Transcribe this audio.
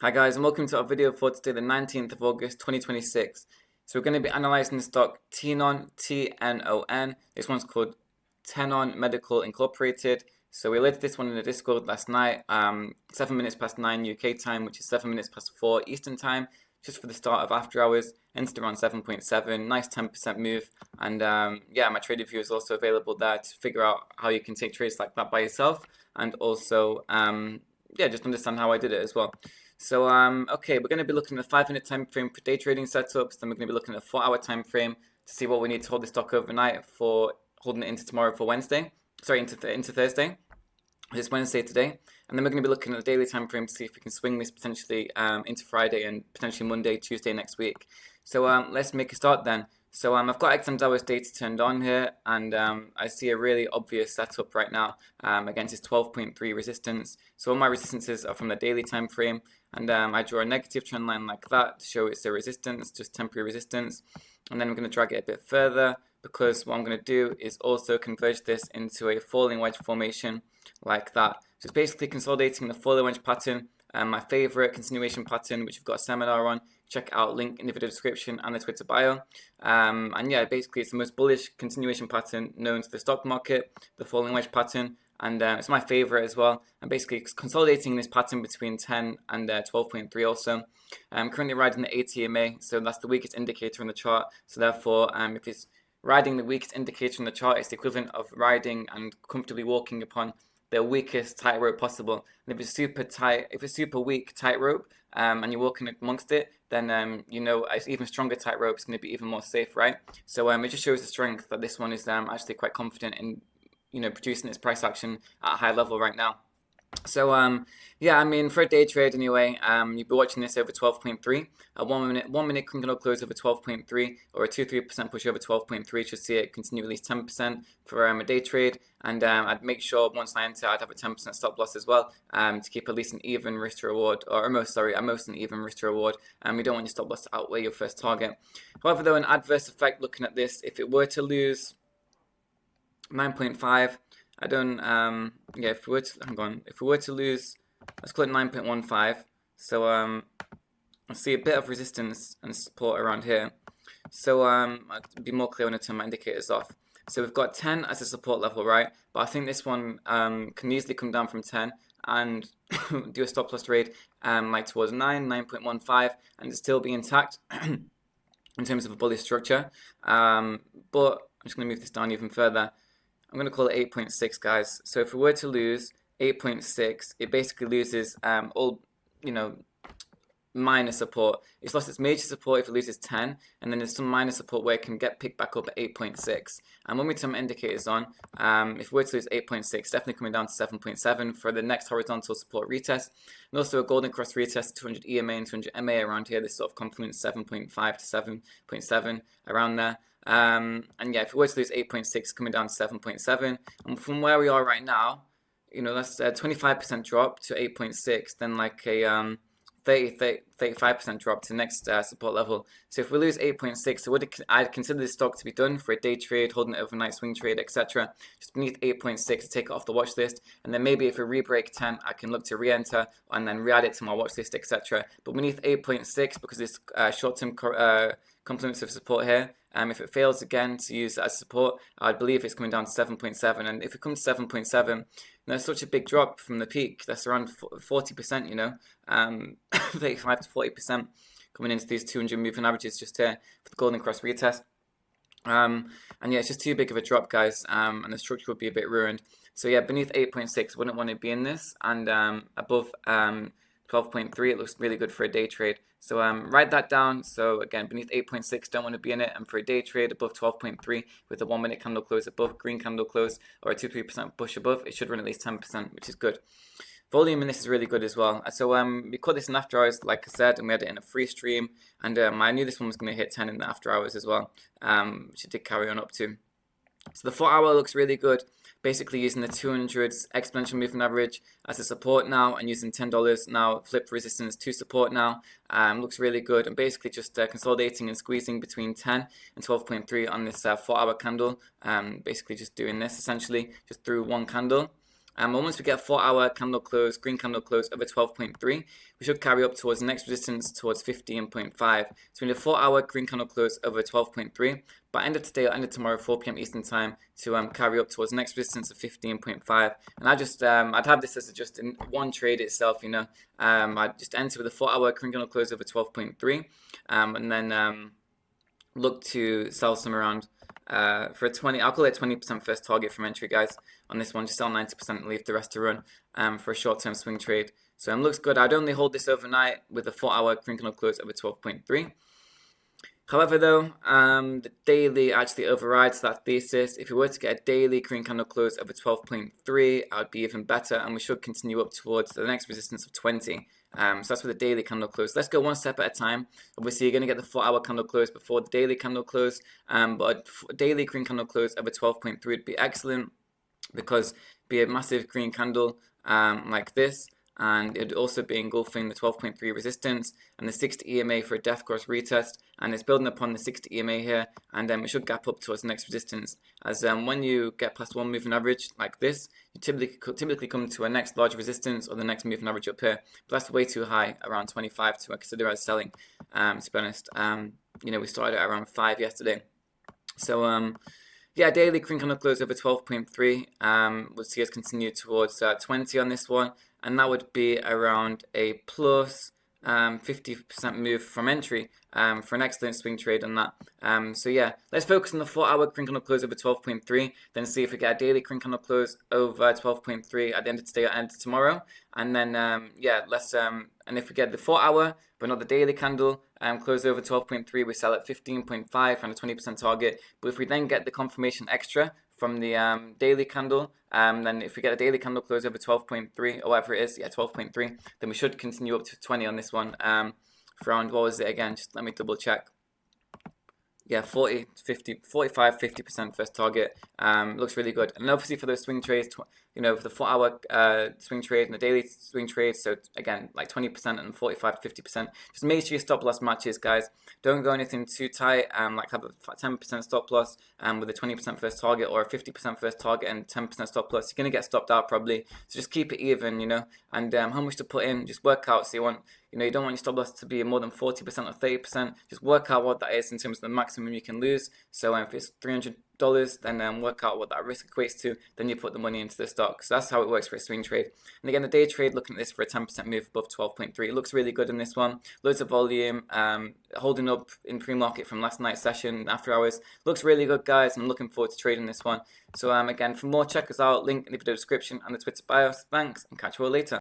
Hi guys, and welcome to our video for today, the 19th of August 2026. So we're going to be analyzing the stock Tenon, T-N-O-N. This one's called Tenon Medical Incorporated. So we alerted this one in the Discord last night, 7 minutes past 9 UK time, which is 7 minutes past 4 Eastern time, just for the start of after hours. Entered around 7.7, nice 10% move. And yeah, my trade review is also available there to figure out how you can take trades like that by yourself, and also yeah, just understand how I did it as well. So okay, we're going to be looking at a 5-minute time frame for day trading setups. Then we're going to be looking at a 4-hour time frame to see what we need to hold the stock overnight for holding it into tomorrow for Wednesday. Sorry, into Thursday. It's Wednesday today, and then we're going to be looking at the daily time frame to see if we can swing this potentially into Friday and potentially Monday, Tuesday next week. So let's make a start then. So I've got X hours data turned on here, and I see a really obvious setup right now against this 12.3 resistance. So all my resistances are from the daily time frame, and I draw a negative trend line like that to show it's a resistance, just temporary resistance. And then we're going to drag it a bit further, because what I'm going to do is also converge this into a falling wedge formation like that. So it's basically consolidating the falling wedge pattern, my favorite continuation pattern, which we've got a seminar on. Check out, link in the video description and the Twitter bio. And yeah, basically it's the most bullish continuation pattern known to the stock market, the falling wedge pattern, and it's my favorite as well. I'm basically consolidating this pattern between 10 and 12.3 also. I'm currently riding the ATMA, so that's the weakest indicator on the chart. So therefore, if it's riding the weakest indicator on the chart, it's the equivalent of riding and comfortably walking upon the weakest tightrope possible. And if it's super tight, if it's super weak tightrope, and you're walking amongst it, then you know it's even stronger tightrope is going to be even more safe, right? So it just shows the strength that this one is actually quite confident in, you know, producing its price action at a high level right now. So yeah, I mean, for a day trade anyway, you'll be watching this over 12.3. A 1 minute candle close over 12.3, or a 2-3% push over 12.3 should see it continue at least 10% for a day trade. And I'd make sure once I enter, I'd have a 10% stop loss as well, to keep at least an even risk to reward, or almost an even risk to reward. You don't want your stop loss to outweigh your first target. However, though, an adverse effect looking at this, if it were to lose 9.5. I don't, yeah, if we were to, if we were to lose, let's call it 9.15. So, I see a bit of resistance and support around here. So, I'll be more clear when I turn my indicators off. So we've got 10 as a support level, right? But I think this one can easily come down from 10 and do a stop loss trade like towards 9.15, and still be intact in terms of a bullish structure. But I'm just going to move this down even further. I'm going to call it 8.6, guys. So if we were to lose 8.6, it basically loses all, you know, minor support. It's lost its major support if it loses 10, and then there's some minor support where it can get picked back up at 8.6. And when we turn indicators on, if we were to lose 8.6, definitely coming down to 7.7 for the next horizontal support retest, and also a golden cross retest, 200 EMA and 200 MA around here. This sort of complements 7.5 to 7.7 around there. And yeah, if we were to lose 8.6, coming down to 7.7, and from where we are right now, you know, that's a 25% drop to 8.6, then like a 35% drop to the next support level. So if we lose 8.6, I'd consider this stock to be done for a day trade, holding it overnight, swing trade, etc. Just beneath 8.6 to take it off the watch list, and then maybe if we re-break 10, I can look to re-enter and then re-add it to my watch list, etc. But beneath 8.6, because this short-term complements of support here, if it fails again to use it as support, I'd believe it's coming down to 7.7. And if it comes to 7.7, that's such a big drop from the peak. That's around 40%, you know, 35 to 40% coming into these 200 moving averages just here for the golden cross retest. And yeah, it's just too big of a drop, guys, and the structure would be a bit ruined. So yeah, beneath 8.6, wouldn't want to be in this, and above 12.3, it looks really good for a day trade. So write that down. So again, beneath 8.6, don't want to be in it. And for a day trade above 12.3 with a 1 minute candle close above, green candle close, or a 2-3% push above, it should run at least 10%, which is good. Volume in this is really good as well. So we caught this in after hours, like I said, and we had it in a free stream. And I knew this one was going to hit 10 in the after hours as well, which it did carry on up to. So the 4-hour looks really good, basically using the 200s exponential moving average as a support now, and using $10 now, flip resistance to support now. Looks really good, and basically just consolidating and squeezing between 10 and 12.3 on this 4-hour candle. Basically just doing this essentially, just through one candle. And once we get a 4-hour candle close, green candle close over 12.3, we should carry up towards the next resistance towards 15.5. So we need a 4-hour green candle close over 12.3. By end of today or end of tomorrow, 4 p.m. Eastern time, to carry up towards the next resistance of 15.5. And I just I'd have this as just in one trade itself, you know. I'd just enter with a 4-hour green candle close over 12.3, and then look to sell some around for a 20. I'll call it 20% first target from entry, guys. On this one, just sell 90% and leave the rest to run for a short-term swing trade. So looks good. I'd only hold this overnight with a 4-hour green candle close over 12.3. However, though, the daily actually overrides that thesis. If we were to get a daily green candle close over 12.3, I would be even better, and we should continue up towards the next resistance of 20. So that's with the daily candle close. Let's go one step at a time. Obviously, you're going to get the 4-hour candle close before the daily candle close, but a daily green candle close over 12.3 would be excellent, because it'd be a massive green candle like this. And it would also be engulfing the 12.3 resistance and the 60 EMA for a depth cross retest, and it's building upon the 60 EMA here, and then it should gap up towards the next resistance. As when you get past one moving average like this, you typically come to a next large resistance or the next moving average up here, but that's way too high, around 25, to consider as selling. To be honest, you know, we started at around 5 yesterday, so yeah, daily green candle close over 12.3 would see us continue towards 20 on this one, and that would be around a plus 50% move from entry for an excellent swing trade on that. So yeah, let's focus on the 4-hour green candle close over 12.3, then see if we get a daily green candle close over 12.3 at the end of today or end of tomorrow, and then yeah, let's and if we get the 4-hour but not the daily candle close over 12.3, we sell at 15.5 and a 20% target. But if we then get the confirmation extra from the daily candle, then if we get a daily candle close over 12.3 or whatever it is, yeah, 12.3, then we should continue up to 20 on this one. For around, what was it again? Just let me double check. Yeah, 40, 50, 45, 50% first target. Looks really good. And obviously for those swing trades, you know, for the 4-hour swing trade and the daily swing trade, so again, like 20% and 45 to 50%. Just make sure your stop loss matches, guys. Don't go anything too tight, like have a 10% stop loss with a 20% first target, or a 50% first target and 10% stop loss. You're going to get stopped out probably. So just keep it even, you know, and how much to put in, just work out. So you want, you know, you don't want your stop loss to be more than 40% or 30%. Just work out what that is in terms of the maximum you can lose. So if it's $300, then work out what that risk equates to. Then you put the money into the stock. So that's how it works for a swing trade. And again, the day trade, looking at this for a 10% move above 12.3. It looks really good in this one. Loads of volume, holding up in pre-market from last night's session, after hours. Looks really good, guys. I'm looking forward to trading this one. So again, for more, check us out. Link in the video description and the Twitter bio. Thanks, and catch you all later.